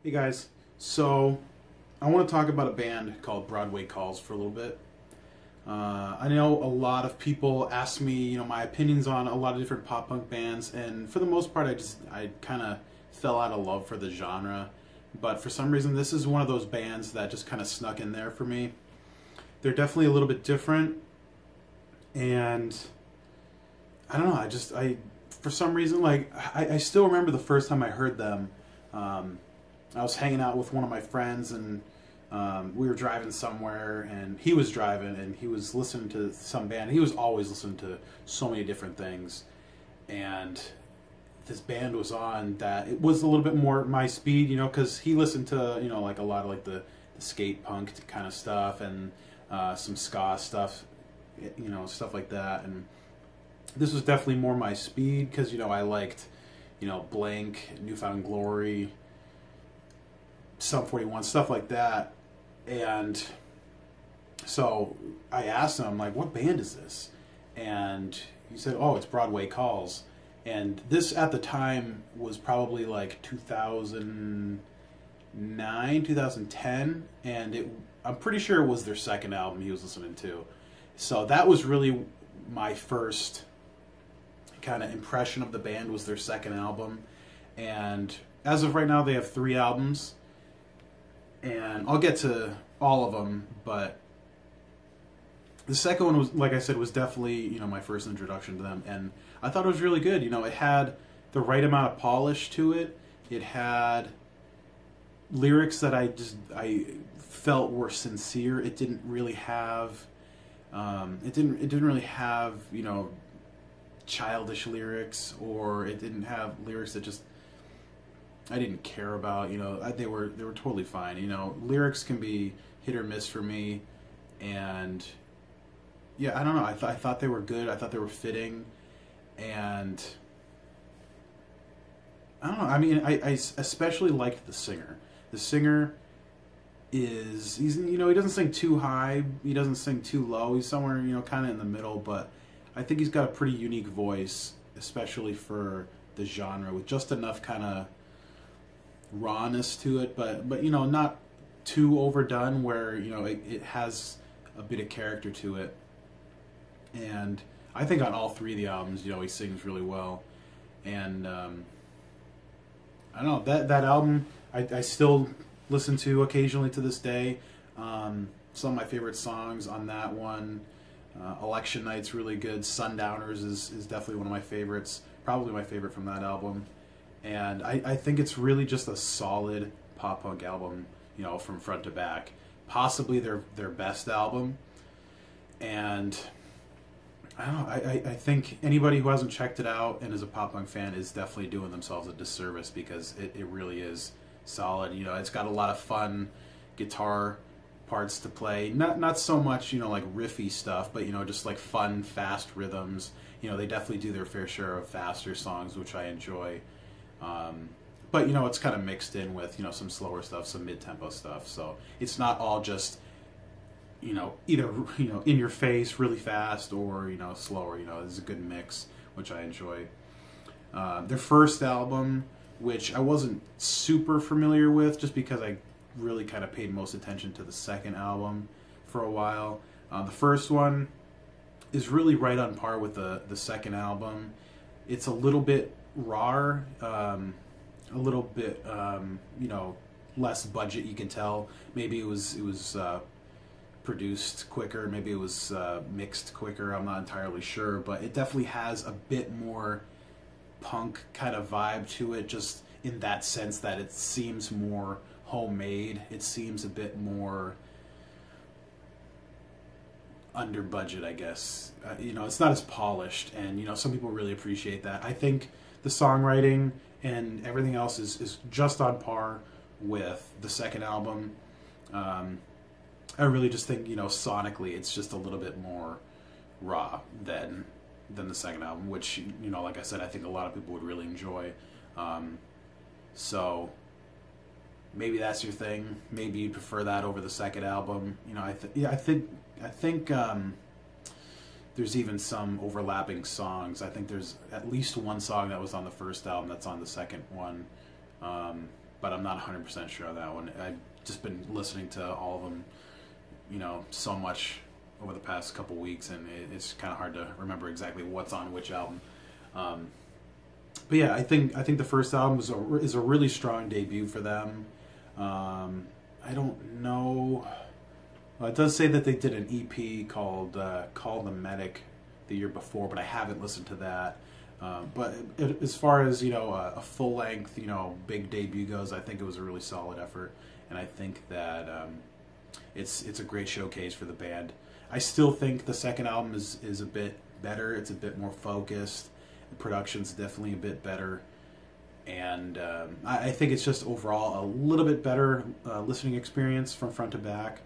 Hey guys, so I want to talk about a band called Broadway Calls for a little bit. I know a lot of people ask me, my opinions on a lot of different pop punk bands, and for the most part, I kind of fell out of love for the genre. But for some reason, this is one of those bands that just kind of snuck in there for me. They're definitely a little bit different, and I don't know. For some reason, I still remember the first time I heard them. I was hanging out with one of my friends, and we were driving somewhere, and he was driving, and he was listening to some band. He was always listening to so many different things, and this band was on that it was a little bit more my speed, because he listened to, like a lot of like the skate punk kind of stuff, and some ska stuff, stuff like that. And this was definitely more my speed, because, I liked, Blank, Newfound Glory, Sum 41, stuff like that. And so I asked him, like, what band is this? And he said, oh, it's Broadway Calls. And this at the time was probably like 2009, 2010, and I'm pretty sure it was their second album he was listening to. So that was really my first kind of impression of the band, was their second album. And as of right now, they have 3 albums. And I'll get to all of them, but the second one was, like I said, was definitely, my first introduction to them, and I thought it was really good. It had the right amount of polish to it. It had lyrics that I felt were sincere. It didn't really have, it didn't really have, childish lyrics, or it didn't have lyrics that just I didn't care about. They were totally fine. Lyrics can be hit or miss for me, and yeah, I don't know. I thought they were good. I thought they were fitting, and I don't know. I mean, I especially liked the singer. The singer he's he doesn't sing too high. He doesn't sing too low. He's somewhere kind of in the middle, but I think he's got a pretty unique voice, especially for the genre, with just enough kind of rawness to it, but not too overdone where it has a bit of character to it. And I think on all 3 of the albums, he sings really well. And I don't know, that album I still listen to occasionally to this day. Some of my favorite songs on that one, Election Night's really good. Sundowners is definitely one of my favorites, probably my favorite from that album. And I think it's really just a solid pop punk album, from front to back. Possibly their best album. And I don't know, I think anybody who hasn't checked it out and is a pop punk fan is definitely doing themselves a disservice, because it really is solid. It's got a lot of fun guitar parts to play. Not so much, like riffy stuff, but just like fun, fast rhythms. They definitely do their fair share of faster songs, which I enjoy. But it's kind of mixed in with some slower stuff, some mid-tempo stuff. So it's not all just either in your face really fast, or slower. It's a good mix, which I enjoy. Their first album, which I wasn't super familiar with, just because I really kind of paid most attention to the second album for a while. The first one is really right on par with the second album. It's a little bit raw, a little bit less budget, you can tell. Maybe it was produced quicker, maybe it was mixed quicker, I'm not entirely sure, but it definitely has a bit more punk kind of vibe to it, just in that sense that it seems more homemade. It seems a bit more under budget, I guess. It's not as polished, and some people really appreciate that. I think the songwriting and everything else is just on par with the second album. I really just think, sonically, it's just a little bit more raw than the second album, which, like I said, I think a lot of people would really enjoy. So maybe that's your thing. Maybe you prefer that over the second album. I think there's even some overlapping songs. I think there's at least one song that was on the first album that's on the second one. but I'm not 100% sure on that one. I've just been listening to all of them, you know, so much over the past couple weeks, and it's kind of hard to remember exactly what's on which album. But yeah, I think the first album is a really strong debut for them. I don't know. Well, it does say that they did an EP called Call the Medic the year before, but I haven't listened to that. But as far as, you know, a full length, you know, big debut goes, I think it was a really solid effort, and I think that it's a great showcase for the band. I still think the second album is a bit better. It's a bit more focused. The production's definitely a bit better, and I think it's just overall a little bit better listening experience from front to back.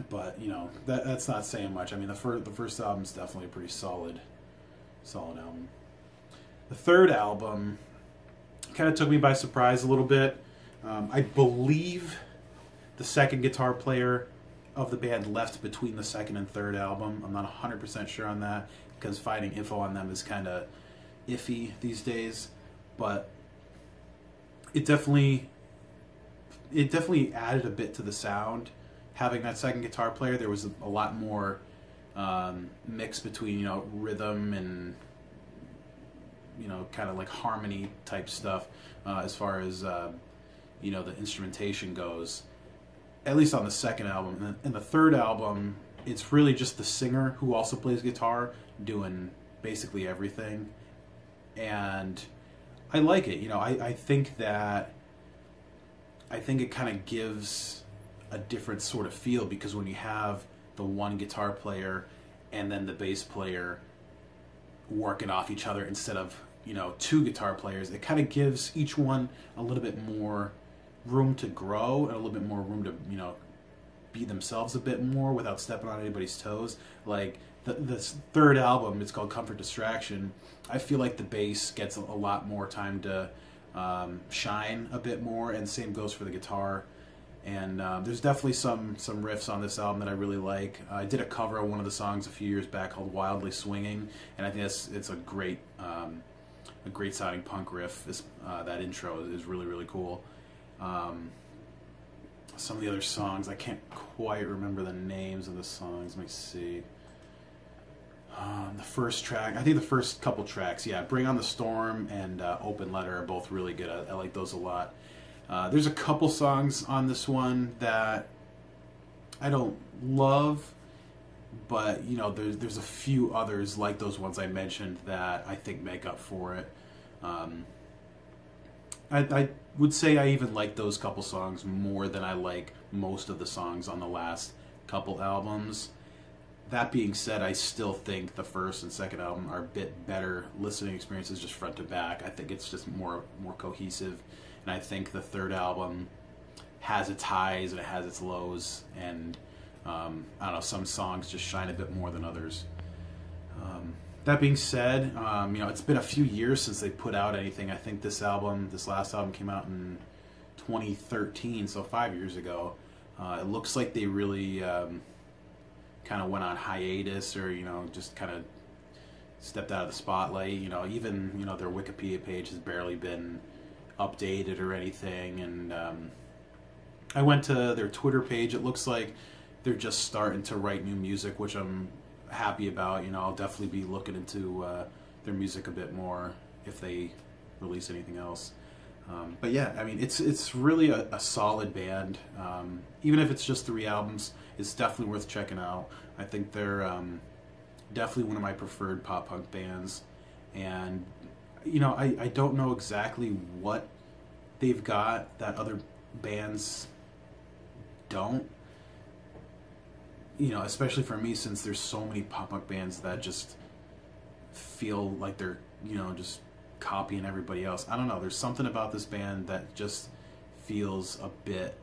But you know, that's not saying much. I mean, the first album's definitely a pretty solid album. The third album kind of took me by surprise a little bit. I believe the second guitar player of the band left between the second and third album. I'm not 100% sure on that, because finding info on them is kind of iffy these days. But it definitely added a bit to the sound. Having that second guitar player, there was a lot more mix between, you know, rhythm and, you know, kind of like harmony type stuff as far as you know, the instrumentation goes, at least on the second album. And the third album, it's really just the singer, who also plays guitar, doing basically everything. And I like it. You know, I think it kind of gives a different sort of feel, because when you have the one guitar player and then the bass player working off each other instead of, you know, two guitar players, it kind of gives each one a little bit more room to grow and a little bit more room to, you know, be themselves a bit more without stepping on anybody's toes. Like this third album, it's called Comfort Distraction. I feel like the bass gets a lot more time to shine a bit more, and same goes for the guitar. And there's definitely some riffs on this album that I really like. I did a cover of one of the songs a few years back called Wildly Swinging, and I think it's a great sounding punk riff. That intro is really, really cool. Some of the other songs, I can't quite remember the names of the songs. Let me see. The first track, I think the first couple tracks, yeah, Bring on the Storm and Open Letter are both really good. I like those a lot. There's a couple songs on this one that I don't love, but you know, there's a few others like those ones I mentioned that I think make up for it. I would say I even like those couple songs more than I like most of the songs on the last couple albums. That being said, I still think the first and second album are a bit better listening experiences just front to back. I think it's just more cohesive. And I think the third album has its highs and it has its lows, and I don't know, some songs just shine a bit more than others. That being said, you know, it's been a few years since they put out anything. I think this last album came out in 2013, so 5 years ago. It looks like they really kind of went on hiatus, or, you know, just kind of stepped out of the spotlight. You know, even, you know, their Wikipedia page has barely been updated or anything, and I went to their Twitter page. It looks like they're just starting to write new music, which I'm happy about. You know, I'll definitely be looking into their music a bit more if they release anything else. But yeah, I mean, it's really a solid band. Even if it's just 3 albums, it's definitely worth checking out. I think they're definitely one of my preferred pop punk bands, and you know, I don't know exactly what they've got that other bands don't. You know, especially for me, since there's so many pop punk bands that just feel like they're, you know, just copying everybody else. I don't know, there's something about this band that just feels a bit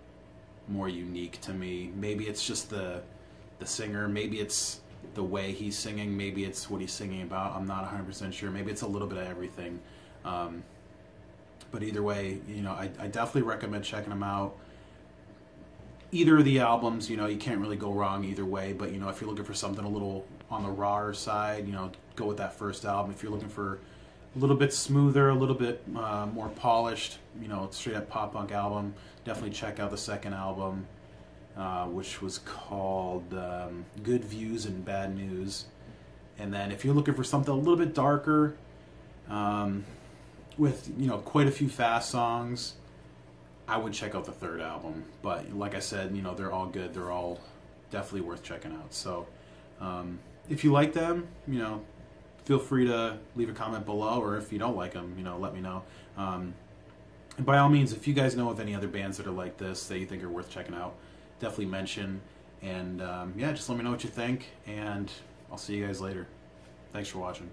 more unique to me. Maybe it's just the singer, maybe it's the way he's singing, maybe it's what he's singing about. I'm not 100% sure. Maybe it's a little bit of everything. But either way, you know, I definitely recommend checking them out. Either of the albums, you know, you can't really go wrong either way. But, you know, if you're looking for something a little on the rawer side, you know, go with that first album. If you're looking for a little bit smoother, a little bit more polished, you know, straight up pop punk album. Definitely check out the second album, which was called Good Views and Bad News. And then if you're looking for something a little bit darker, with, you know, quite a few fast songs, I would check out the third album. But like I said, you know, they're all good. They're all definitely worth checking out. So if you like them, you know, feel free to leave a comment below, or if you don't like them, you know, let me know. And by all means, if you guys know of any other bands that are like this that you think are worth checking out, definitely mention. And yeah, just let me know what you think, and I'll see you guys later. Thanks for watching.